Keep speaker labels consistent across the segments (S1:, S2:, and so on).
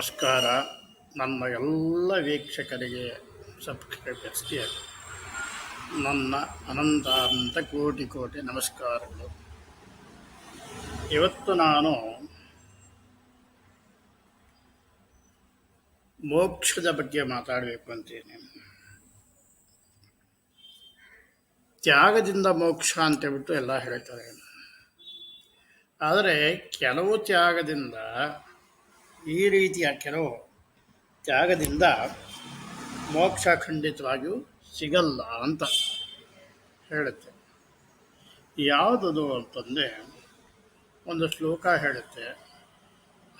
S1: ನಮಸ್ಕಾರ. ನನ್ನ ಎಲ್ಲ ವೀಕ್ಷಕರಿಗೆ ಸಬ್ಸ್ಕ್ರೈಬರ್ಸ್ಗೆ ನನ್ನ ಅನಂತ ಕೋಟಿ ನಮಸ್ಕಾರಗಳು. ಇವತ್ತು ನಾನು ಮೋಕ್ಷದ ಬಗ್ಗೆ ಮಾತಾಡಬೇಕು ಅಂತೀನಿ. ತ್ಯಾಗದಿಂದ ಮೋಕ್ಷ ಅಂತೇಳ್ಬಿಟ್ಟು ಎಲ್ಲ ಹೇಳ್ತಾರೆ. ಆದರೆ ಕೆಲವು ತ್ಯಾಗದಿಂದ ಈ ರೀತಿಯ ಕೆಲವು ತ್ಯಾಗದಿಂದ ಮೋಕ್ಷ ಖಂಡಿತವಾಗಿಯೂ ಸಿಗಲ್ಲ ಅಂತ ಹೇಳುತ್ತೆ. ಯಾವುದದು ಅಂತಂದರೆ ಒಂದು ಶ್ಲೋಕ ಹೇಳುತ್ತೆ,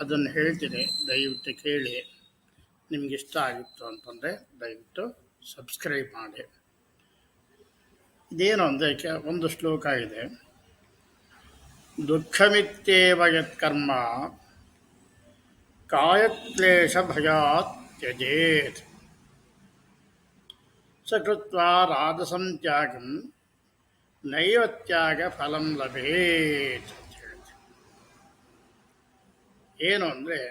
S1: ಅದನ್ನು ಹೇಳ್ತೀನಿ, ದಯವಿಟ್ಟು ಕೇಳಿ. ನಿಮಗಿಷ್ಟ ಆಗಿತ್ತು ಅಂತಂದರೆ ದಯವಿಟ್ಟು ಸಬ್ಸ್ಕ್ರೈಬ್ ಮಾಡಿ. ಇದೇನು ಅಂದರೆ ಒಂದು ಶ್ಲೋಕ ಇದೆ, ದುಃಖಮಿತ್ಯೇವ ಯತ್ಕರ್ಮ ಕಾಯಕ್ಲೇಶ ಭಯಾತ್ ತ್ಯಜೇತ್ ಸಕೃತ್ವಾ ರಾಜಸಂ ತ್ಯಾಗಂ ನೈವ ತ್ಯಾಗ ಫಲಂ ಲಭೇತ್ ಅಂತ ಹೇಳುತ್ತೆ. ಏನು ಅಂದರೆ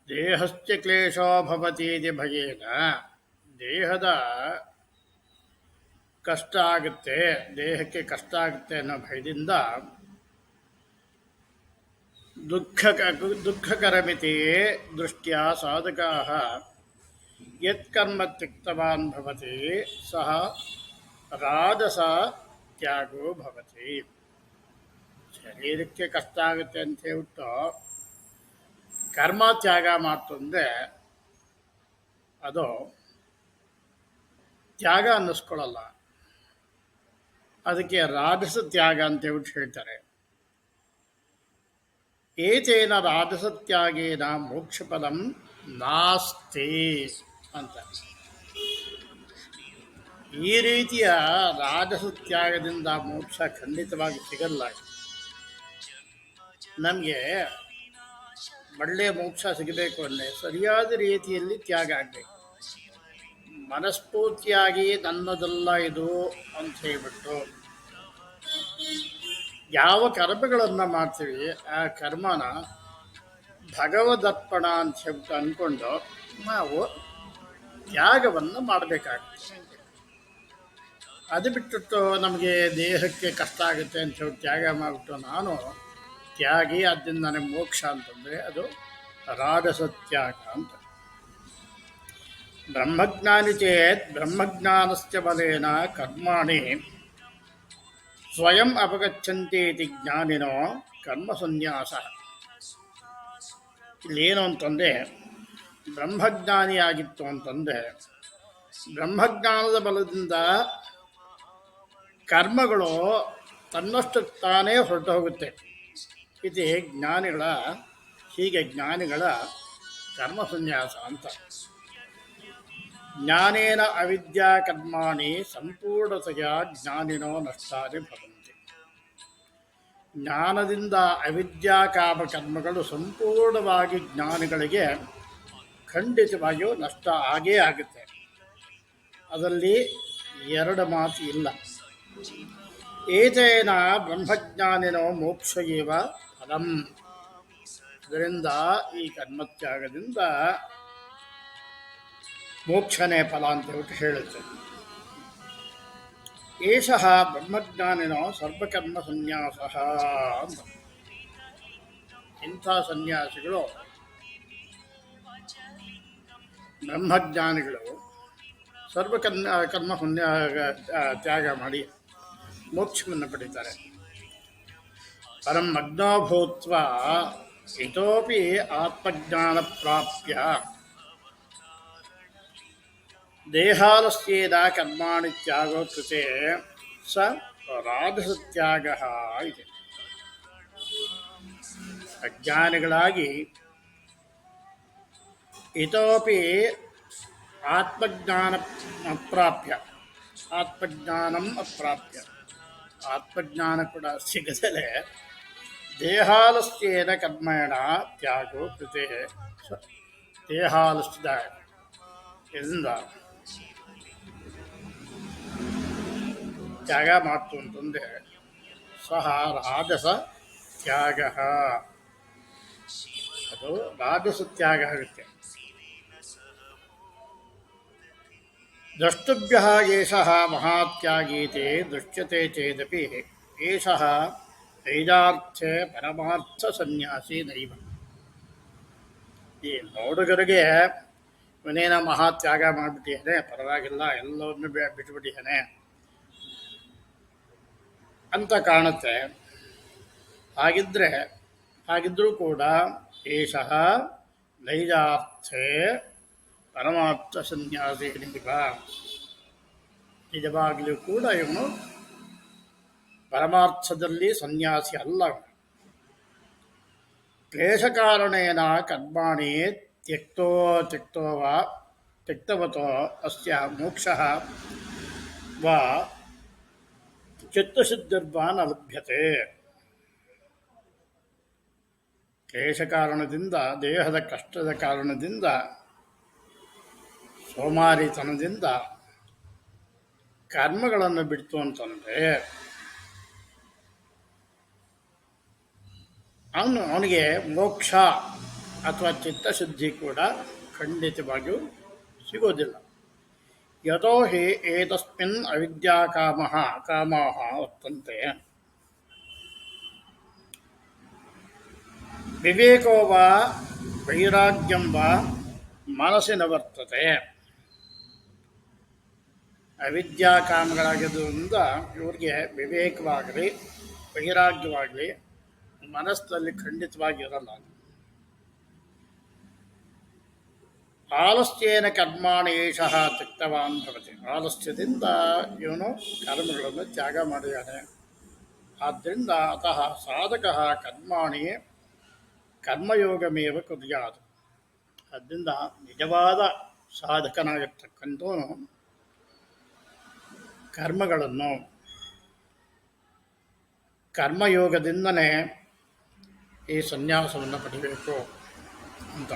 S1: ದೇಹಸ್ಯ ಕ್ಲೇಶೋ ಭವತೀತಿ ಭಯೇನ, ದೇಹದ ಕಷ್ಟ ಆಗುತ್ತೆ, ದೇಹಕ್ಕೆ ಕಷ್ಟ ಆಗುತ್ತೆ ಅನ್ನೋ ಭಯದಿಂದ ದುಃಖಕರಮಿತಿಯೇ ದೃಷ್ಟ್ಯ ಸಾಧಕಾಃ ಯತ್ಕರ್ಮ ತ್ಯಕ್ತವಾನ್ ಭವತಿ ಸಹ ರಾಜಸ ತ್ಯಾಗೋ ಭವತಿ. ಶರೀರಕ್ಕೆ ಕಷ್ಟ ಆಗುತ್ತೆ ಅಂತ ಹೇಳ್ಬಿಟ್ಟು ಕರ್ಮ ತ್ಯಾಗ ಮಾಡ್ತಂದರೆ ಅದು ತ್ಯಾಗ ಅನ್ನಿಸ್ಕೊಳ್ಳಲ್ಲ. ಅದಕ್ಕೆ ರಾಜಸ ತ್ಯಾಗ ಅಂತ ಹೇಳ್ಬಿಟ್ಟು ಹೇಳ್ತಾರೆ. ಏತೇನ ರಾಜಸತ್ಯಾಗೇನ ಮೋಕ್ಷಫಲಂ ನಾಸ್ತಿ ಅಂತ. ಈ ರೀತಿಯ ರಾಜಸತ್ಯಾಗದಿಂದ ಮೋಕ್ಷ ಖಂಡಿತವಾಗಿ ಸಿಗಲ್ಲ. ನಮಗೆ ಒಳ್ಳೆಯ ಮೋಕ್ಷ ಸಿಗಬೇಕು ಅಂದರೆ ಸರಿಯಾದ ರೀತಿಯಲ್ಲಿ ತ್ಯಾಗ ಆಗಬೇಕು. ಮನಸ್ಫೂರ್ತಿಯಾಗಿ ನನ್ನದಲ್ಲ ಇದು ಅಂತ ಹೇಳ್ಬಿಟ್ಟು ಯಾವ ಕರ್ಮಗಳನ್ನು ಮಾಡ್ತೀವಿ ಆ ಕರ್ಮನ ಭಗವದರ್ಪಣ ಅಂತ ಹೇಳ್ಬಿಟ್ಟು ಅಂದ್ಕೊಂಡು ನಾವು ತ್ಯಾಗವನ್ನು ಮಾಡಬೇಕಾಗುತ್ತೆ. ಅದು ಬಿಟ್ಟು ನಮಗೆ ದೇಹಕ್ಕೆ ಕಷ್ಟ ಆಗುತ್ತೆ ಅಂತ ಹೇಳಿ ತ್ಯಾಗ ಮಾಡಿಬಿಟ್ಟು ನಾನು ತ್ಯಾಗಿ ಅದರಿಂದ ನನಗೆ ಮೋಕ್ಷ ಅಂತಂದರೆ ಅದು ರಾಜಸತ್ಯಾಗ ಅಂತ. ಬ್ರಹ್ಮಜ್ಞಾನಿ ಚೇತ್ ಬ್ರಹ್ಮಜ್ಞಾನಸ್ಯ ಬಲೇನ ಕರ್ಮಾಣಿ ಸ್ವಯಂ ಅಪಗಚ್ಚಂತಿ ಇತಿ ಜ್ಞಾನಿನೋ ಕರ್ಮ ಸನ್ಯಾಸ. ಇಲ್ಲೇನು ಅಂತಂದರೆ ಬ್ರಹ್ಮಜ್ಞಾನಿಯಾಗಿತ್ತು ಅಂತಂದರೆ ಬ್ರಹ್ಮಜ್ಞಾನದ ಬಲದಿಂದ ಕರ್ಮಗಳು ತನ್ನಷ್ಟು ತಾನೇ ಹೊರಟು ಹೋಗುತ್ತೆ. ಇದು ಜ್ಞಾನಿಗಳ ಜ್ಞಾನಿಗಳ ಕರ್ಮ ಸನ್ಯಾಸ ಅಂತ. ಜ್ಞಾನೇನ ಅವಿದ್ಯಾ ಕರ್ಮಾಣಿ ಸಂಪೂರ್ಣತೆಯ ಜ್ಞಾನಿನೋ ನಷ್ಟಾನಿ ಭವಂತಿ. ಜ್ಞಾನದಿಂದ ಅವಿದ್ಯಾ ಕಾಮ ಕರ್ಮಗಳು ಸಂಪೂರ್ಣವಾಗಿ ಜ್ಞಾನಿಗಳಿಗೆ ಖಂಡಿತವಾಗಿಯೂ ನಷ್ಟ ಆಗೇ ಆಗುತ್ತೆ. ಅದರಲ್ಲಿ ಎರಡು ಮಾತು ಇಲ್ಲ. ಏತೇನ ಬ್ರಹ್ಮಜ್ಞಾನಿನೋ ಮೋಕ್ಷ ಏವ ಫಲಂ. ಇದರಿಂದ ಈ ಕರ್ಮತ್ಯಾಗದಿಂದ ಮೋಕ್ಷನೇ ಫಲ ಅಂತ ಹೇಳ್ಬಿಟ್ಟು ಹೇಳುತ್ತೆ. ಏಷಃ ಬ್ರಹ್ಮಜ್ಞಾನಿನೋ ಸರ್ವಕರ್ಮ ಸನ್ಯಾಸ ಅಂತ. ಇಂಥ ಸನ್ಯಾಸಿಗಳು ಬ್ರಹ್ಮಜ್ಞಾನಿಗಳು ಕರ್ಮ ತ್ಯಾಗ ಮಾಡಿ ಮೋಕ್ಷವನ್ನು ಪಡೀತಾರೆ. ಪರಂ ಮಗ್ನೋ ಭೂತ್ವ ಇತೋಪಿ ಆತ್ಮಜ್ಞಾನ ಪ್ರಾಪ್ಯ ದೇಹಾಲಸ್ಯೇನ ಕರ್ಮಾಣಿ ತ್ಯಾಗೋ ಕೃತೆ ಸ ರಾಜಸತ್ಯಾಗ ಇದೆ. ಅಜ್ಞಾನಿಗಳಾಗಿ ಇತೋಪಿ ಆತ್ಮಜ್ಞಾನಂ ಅಪ್ರಾಪ್ಯ ಆತ್ಮಜ್ಞಾನ ಕೂಡ ಸಿಗದಲೇ ದೇಹಾಲಸ್ಯೇನ ಕರ್ಮೇಣ ತ್ಯಾಗೋ ಕೃತೆ ದೇಹಾಲಸ್ಯದ ಇದರಿಂದ ತ್ಯಾಗ ಮಾಡ್ತು ಅಂತಂದರೆ ಸಹ ರಾಜಸ ತ್ಯಾಗ ಅದು ರಾಜಸ ತ್ಯಾಗ ಆಗುತ್ತೆ. ದ್ರಷ್ಟುಭ್ಯ ಏಷಃ ಮಹಾತ್ಯಾಗೀತಿ ದೃಶ್ಯತೆ ಚೇದಪಿ ಏಷಃ ನೈಜಾರ್ಥ್ಯ ಪರಮಾರ್ಥ ಸನ್ಯಾಸಿ ನೈವ. ಈ ನೋಡುಗರಿಗೆ ಇವನೇನ ಮಹಾತ್ಯಾಗ ಮಾಡಿಬಿಟ್ಟಿದ್ದಾನೆ, ಪರವಾಗಿಲ್ಲ, ಎಲ್ಲವನ್ನೂ ಬಿಟ್ಟುಬಿಟ್ಟಿದ್ದಾನೆ ಅಂತ ಕಾಣುತ್ತೆ. ಹಾಗಿದ್ರೂ ಕೂಡ ಏಷಃ ನೈಜಾರ್ಥ್ಯೇ ಪರಮಾರ್ಥ ಸನ್ಯಾಸಿ ನಿಜವಾಗಲೂ ಕೂಡ ಇವನು ಪರಮಾರ್ಥದಲ್ಲಿ ಸನ್ಯಾಸಿ ಅಲ್ಲ. ಕ್ಲೇಶಕಾರಣೇನ ಕರ್ಮಾಣಿ ತ್ಯಕ್ತವತೋ ಅಸ್ಯ ಮೋಕ್ಷಃ ವಾ ಚಿತ್ತಶುದ್ಧಿರ್ವಾ ನ ಲಭ್ಯತೆ. ಕ್ಲೇಶ ಕಾರಣದಿಂದ, ದೇಹದ ಕಷ್ಟದ ಕಾರಣದಿಂದ, ಸೋಮಾರಿತನದಿಂದ ಕರ್ಮಗಳನ್ನು ಬಿಡ್ತು ಅಂತಂದರೆ ಅವನಿಗೆ ಮೋಕ್ಷ ಅಥವಾ ಚಿತ್ತಶುದ್ಧಿ ಕೂಡ ಖಂಡಿತವಾಗಿಯೂ ಸಿಗೋದಿಲ್ಲ. ಯತೋ ಹಿ ಏತಸ್ಮಿನ್ ಕಾಮಾಃ ವರ್ತಂತೆ. ವಿವೇಕೋ ವಾ ವೈರಾಗ್ಯಂ ವಾ ಮನಸ್ಸಿ ನ ವರ್ತತೆ. ಅವಿದ್ಯಾ ಕಾಮಗಳಾಗಿದ್ದರಿಂದ ಇವ್ರಿಗೆ ವಿವೇಕವಾಗಲಿ ವೈರಾಗ್ಯವಾಗಲಿ ಮನಸ್ಸಿನಲ್ಲಿ ಖಂಡಿತವಾಗಿ ಇರಲ್ಲ. ಆಲಸ್ಯೇನ ಕರ್ಮಾಣಿ ಏಷಃ ತ್ಯಕ್ತವಾನ್ ಭವತಿ. ಆಲಸ್ಯದಿಂದ ಇವನು ಕರ್ಮಗಳನ್ನು ತ್ಯಾಗ ಮಾಡಿದ್ದಾನೆ. ಆದ್ದರಿಂದ ಅತಃ ಸಾಧಕಃ ಕರ್ಮಾಣಿ ಕರ್ಮಯೋಗಮೇವ ಕುರ್ಯಾತ್. ಆದ್ದರಿಂದ ನಿಜವಾದ ಸಾಧಕನಾಗಿರ್ತಕ್ಕಂಥವನು ಕರ್ಮಗಳನ್ನು ಕರ್ಮಯೋಗದಿಂದನೇ ಈ ಸನ್ಯಾಸವನ್ನು ಪಡಿಬೇಕು ಅಂತ.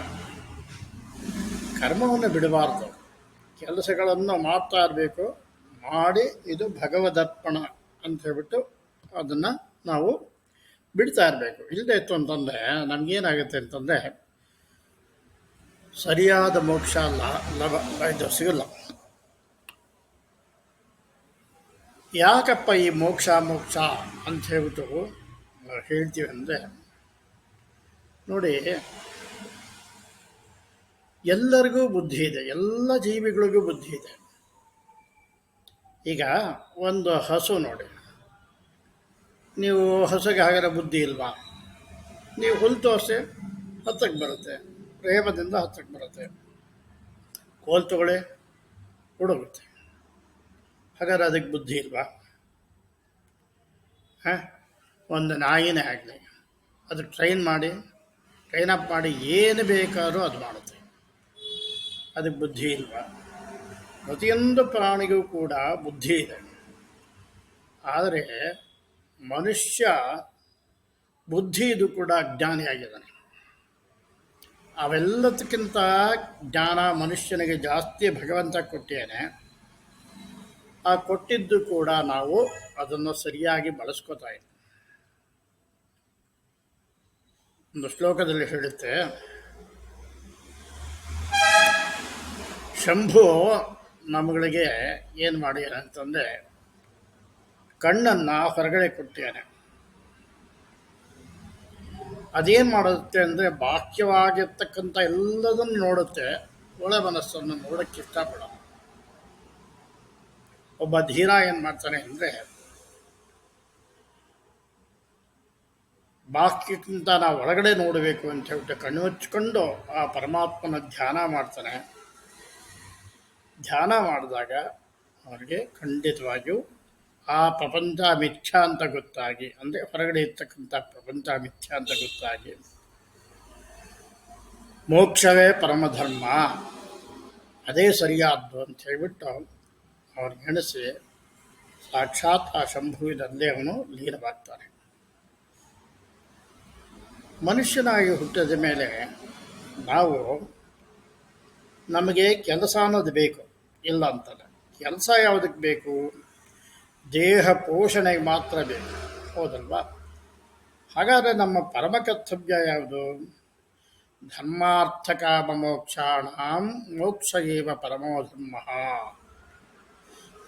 S1: ಕರ್ಮವನ್ನು ಬಿಡಬಾರ್ದು, ಕೆಲಸಗಳನ್ನು ಮಾಡ್ತಾ ಇರಬೇಕು. ಮಾಡಿ ಇದು ಭಗವದರ್ಪಣ ಅಂತ ಹೇಳ್ಬಿಟ್ಟು ಅದನ್ನು ನಾವು ಬಿಡ್ತಾ ಇರಬೇಕು. ಇಲ್ಲದೆ ಇತ್ತು ಅಂತಂದರೆ ನಮಗೇನಾಗುತ್ತೆ ಅಂತಂದರೆ ಸರಿಯಾದ ಮೋಕ್ಷ ಇದು ಸಿಗಲ್ಲ. ಯಾಕಪ್ಪ ಈ ಮೋಕ್ಷ ಅಂತ ಹೇಳ್ಬಿಟ್ಟು ಹೇಳ್ತೀವಿ ಅಂದರೆ, ನೋಡಿ, ಎಲ್ಲರಿಗೂ ಬುದ್ಧಿ ಇದೆ, ಎಲ್ಲ ಜೀವಿಗಳಿಗೂ ಬುದ್ಧಿ ಇದೆ. ಈಗ ಒಂದು ಹಸು ನೋಡಿ, ನೀವು ಹಸುಗೆ ಹಾಗಾದ್ರೆ ಬುದ್ಧಿ ಇಲ್ವಾ? ನೀವು ಹುಲ್ಲು ತೋರಿಸಿ ಹತ್ತಕ್ಕೆ ಬರುತ್ತೆ, ಪ್ರೇಮದಿಂದ ಹತ್ತಕ್ಕೆ ಬರುತ್ತೆ. ಕೋಲ್ ತಗೊಳ್ಳಿ ಹುಡುಗುತ್ತೆ. ಹಾಗಾದ್ರೆ ಅದಕ್ಕೆ ಬುದ್ಧಿ ಇಲ್ವಾ? ಒಂದು ನಾಯಿನೇ ಆಗಲಿ, ಅದು ಟ್ರೈನ್ ಅಪ್ ಮಾಡಿ ಏನು ಬೇಕಾದ್ರೂ ಅದು ಮಾಡುತ್ತೆ. ಅದಕ್ಕೆ ಬುದ್ಧಿ ಇಲ್ವಾ? ಪ್ರತಿಯೊಂದು ಪ್ರಾಣಿಗೂ ಕೂಡ ಬುದ್ಧಿ ಇದೆ. ಆದರೆ ಮನುಷ್ಯ ಬುದ್ಧಿ ಇದು ಕೂಡ ಅಜ್ಞಾನಿಯಾಗಿದ್ದಾನೆ. ಅವೆಲ್ಲದಕ್ಕಿಂತ ಜ್ಞಾನ ಮನುಷ್ಯನಿಗೆ ಜಾಸ್ತಿ ಭಗವಂತ ಕೊಟ್ಟಿದ್ದಾನೆ. ಆ ಕೊಟ್ಟಿದ್ದು ಕೂಡ ನಾವು ಅದನ್ನು ಸರಿಯಾಗಿ ಬಳಸ್ಕೋತಾ ಇದ್ದೀವಿ. ಒಂದು ಶ್ಲೋಕದಲ್ಲಿ ಹೇಳುತ್ತೆ, ಶಂಭು ನಮ್ಮಗಳಿಗೆ ಏನು ಮಾಡ್ಯಾನೆ ಅಂತಂದರೆ ಕಣ್ಣನ್ನು ಹೊರಗಡೆ ಕೊಟ್ಟಿದ್ದಾನೆ. ಅದೇನು ಮಾಡುತ್ತೆ ಅಂದರೆ ಬಾಹ್ಯವಾಗಿರ್ತಕ್ಕಂಥ ಎಲ್ಲದನ್ನು ನೋಡುತ್ತೆ, ಒಳ ಮನಸ್ಸನ್ನು ನೋಡೋಕ್ಕೆ ಇಷ್ಟಪಡೋದು. ಒಬ್ಬ ಧೀರ ಏನು ಮಾಡ್ತಾನೆ ಅಂದರೆ ಬಾಹ್ಯಕ್ಕಿಂತ ನಾವು ಒಳಗಡೆ ನೋಡಬೇಕು ಅಂತ ಹೇಳ್ಬಿಟ್ಟು ಕಣ್ಣು ಹಚ್ಕೊಂಡು ಆ ಪರಮಾತ್ಮನ ಧ್ಯಾನ ಮಾಡ್ತಾನೆ. ಧ್ಯಾನ ಮಾಡಿದಾಗ ಅವರಿಗೆ ಖಂಡಿತವಾಗಿಯೂ ಆ ಪ್ರಪಂಚ ಮಿಥ್ಯಾ ಅಂತ ಗೊತ್ತಾಗಿ, ಅಂದರೆ ಹೊರಗಡೆ ಇರ್ತಕ್ಕಂಥ ಪ್ರಪಂಚ ಮಿಥ್ಯಾ ಅಂತ ಗೊತ್ತಾಗಿ ಮೋಕ್ಷವೇ ಪರಮಧರ್ಮ, ಅದೇ ಸರಿಯಾದ್ದು ಅಂತ ಹೇಳಿಬಿಟ್ಟು ಅವ್ರಿಗೆ ಎಣಿಸಿ ಸಾಕ್ಷಾತ್ ಆ ಶಂಭುವಿನಲ್ಲೇ ಅವನು ಲೀನವಾಗ್ತಾನೆ. ಮನುಷ್ಯನಾಗಿ ಹುಟ್ಟಿದ ಮೇಲೆ ನಮಗೆ ಕೆಲಸ ಅನ್ನೋದು ಬೇಕು, ಇಲ್ಲ ಅಂತಲ್ಲ. ಕೆಲಸ ಯಾವುದಕ್ಕೆ ಬೇಕು? ದೇಹ ಪೋಷಣೆಗೆ ಮಾತ್ರ ಬೇಕು, ಹೌದಲ್ವಾ? ಹಾಗಾದರೆ ನಮ್ಮ ಪರಮ ಕರ್ತವ್ಯ ಯಾವುದು? ಧರ್ಮಾರ್ಥಕಾಮಮೋಕ್ಷಾಣಾಂ ಮೋಕ್ಷ ಏವ ಪರಮೋ ಧರ್ಮ.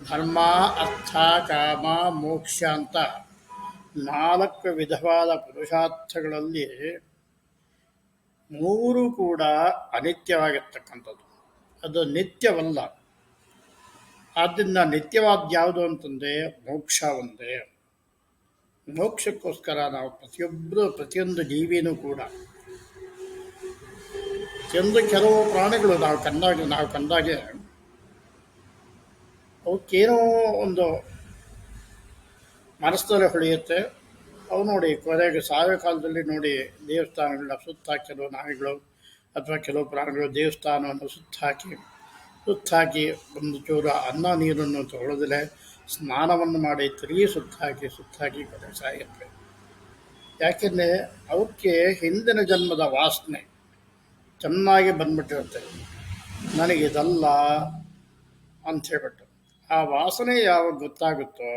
S1: ಧರ್ಮ, ಅರ್ಥ, ಕಾಮ, ಮೋಕ್ಷ ಅಂತ 4 ವಿಧವಾದ ಪುರುಷಾರ್ಥಗಳಲ್ಲಿ 3 ಕೂಡ ಅನಿತ್ಯವಾಗಿರ್ತಕ್ಕಂಥದ್ದು. ಅದು ನಿತ್ಯವಲ್ಲ. ಆದ್ದರಿಂದ ನಿತ್ಯವಾದ ಯಾವುದು ಅಂತಂದರೆ ಮೋಕ್ಷ ಒಂದೇ. ಮೋಕ್ಷಕ್ಕೋಸ್ಕರ ನಾವು ಪ್ರತಿಯೊಂದು ಜೀವಿನೂ ಕೂಡ ಕೆಲವು ಪ್ರಾಣಿಗಳು ನಾವು ಕಂಡಾಗೆ ಅವಕ್ಕೇನೋ ಒಂದು ಮನಸ್ಸಲ್ಲಿ ಹೊಳೆಯುತ್ತೆ. ಅವು ನೋಡಿ ಕೊನೆಗೆ ಸಾಯೋ ಕಾಲದಲ್ಲಿ ನೋಡಿ ದೇವಸ್ಥಾನಗಳನ್ನ ಸುತ್ತಾಕಿ, ಕೆಲವು ನಾಯಿಗಳು ಅಥವಾ ಕೆಲವು ಪ್ರಾಣಿಗಳು ದೇವಸ್ಥಾನವನ್ನು ಸುತ್ತಾಕಿ ಒಂದು ಚೂರು ಅನ್ನ ನೀರನ್ನು ತಗೊಳ್ಳೋದಿಲ್ಲ, ಸ್ನಾನವನ್ನು ಮಾಡಿ ತಿರುಗಿ ಸುತ್ತಾಕಿ ಕೊನೆಗೆ ಸಾಯುತ್ತೆ. ಯಾಕೆಂದರೆ ಅವಕ್ಕೆ ಹಿಂದಿನ ಜನ್ಮದ ವಾಸನೆ ಚೆನ್ನಾಗಿ ಬಂದ್ಬಿಟ್ಟಿರುತ್ತೆ. ನನಗಿದಲ್ಲ ಅಂತ ಹೇಳ್ಬಿಟ್ಟು ಆ ವಾಸನೆ ಯಾವಾಗ ಗೊತ್ತಾಗುತ್ತೋ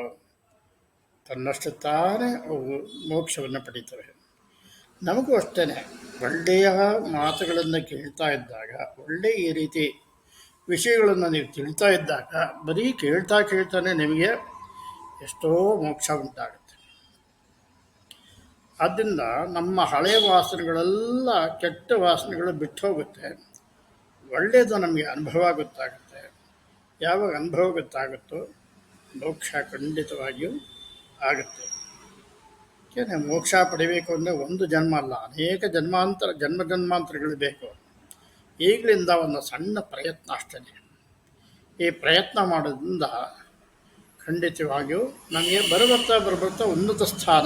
S1: ತನ್ನಷ್ಟು ತಾನೇ ಅವು ಮೋಕ್ಷವನ್ನು ಪಡೀತವೆ. ನಮಗೂ ಅಷ್ಟೇ, ಒಳ್ಳೆಯ ಮಾತುಗಳನ್ನು ಕೇಳ್ತಾ ಇದ್ದಾಗ, ಒಳ್ಳೆಯ ಈ ರೀತಿ ವಿಷಯಗಳನ್ನು ನೀವು ತಿಳಿತಾ ಇದ್ದಾಗ ಬರೀ ಕೇಳ್ತಾನೆ ನಿಮಗೆ ಎಷ್ಟೋ ಮೋಕ್ಷ ಉಂಟಾಗುತ್ತೆ. ಆದ್ದರಿಂದ ನಮ್ಮ ಹಳೆಯ ವಾಸನೆಗಳೆಲ್ಲ ಕೆಟ್ಟ ವಾಸನೆಗಳು ಬಿಟ್ಟು ಹೋಗುತ್ತೆ. ಒಳ್ಳೆಯದು ನಮಗೆ ಅನುಭವ ಗೊತ್ತಾಗುತ್ತೆ. ಯಾವಾಗ ಅನುಭವ ಗೊತ್ತಾಗುತ್ತೋ ಮೋಕ್ಷ ಖಂಡಿತವಾಗಿಯೂ ಆಗುತ್ತೆ. ಏಕೆ ಮೋಕ್ಷ ಪಡಿಬೇಕು ಅಂದರೆ ಒಂದು ಜನ್ಮ ಅಲ್ಲ, ಅನೇಕ ಜನ್ಮಾಂತರಗಳು ಬೇಕು. ಈಗಲಿಂದ ಒಂದು ಸಣ್ಣ ಪ್ರಯತ್ನ ಅಷ್ಟೇ. ಈ ಪ್ರಯತ್ನ ಮಾಡೋದ್ರಿಂದ ಖಂಡಿತವಾಗಿಯೂ ನಮಗೆ ಬರಬರ್ತಾ ಉನ್ನತ ಸ್ಥಾನ.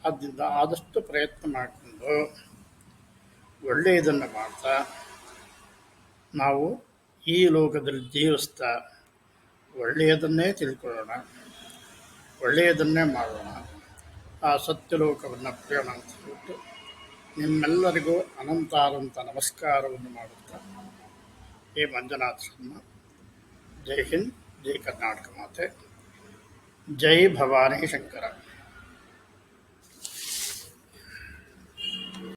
S1: ಆದ್ದರಿಂದ ಆದಷ್ಟು ಪ್ರಯತ್ನ ಮಾಡಿಕೊಂಡು ಒಳ್ಳೆಯದನ್ನು ಮಾಡ್ತಾ ನಾವು ಈ ಲೋಕದಲ್ಲಿ ಜೀವಿಸ್ತಾ ಒಳ್ಳೆಯದನ್ನೇ ತಿಳ್ಕೊಳ್ಳೋಣ, ಒಳ್ಳೆಯದನ್ನೇ ಮಾಡೋಣ, ಆ ಸತ್ಯಲೋಕವನ್ನು ಪಡೆಯೋಣ ಅಂತ ಹೇಳ್ಬಿಟ್ಟು ನಿಮ್ಮೆಲ್ಲರಿಗೂ ಅನಂತ ನಮಸ್ಕಾರವನ್ನು ಮಾಡುತ್ತಾ ಈ ಮಂಜುನಾಥ ಶರ್ಮ. ಜೈ ಹಿಂದ್, ಜೈ ಕರ್ನಾಟಕ ಮಾತೆ, ಜೈ ಭವಾನಿ ಶಂಕರ.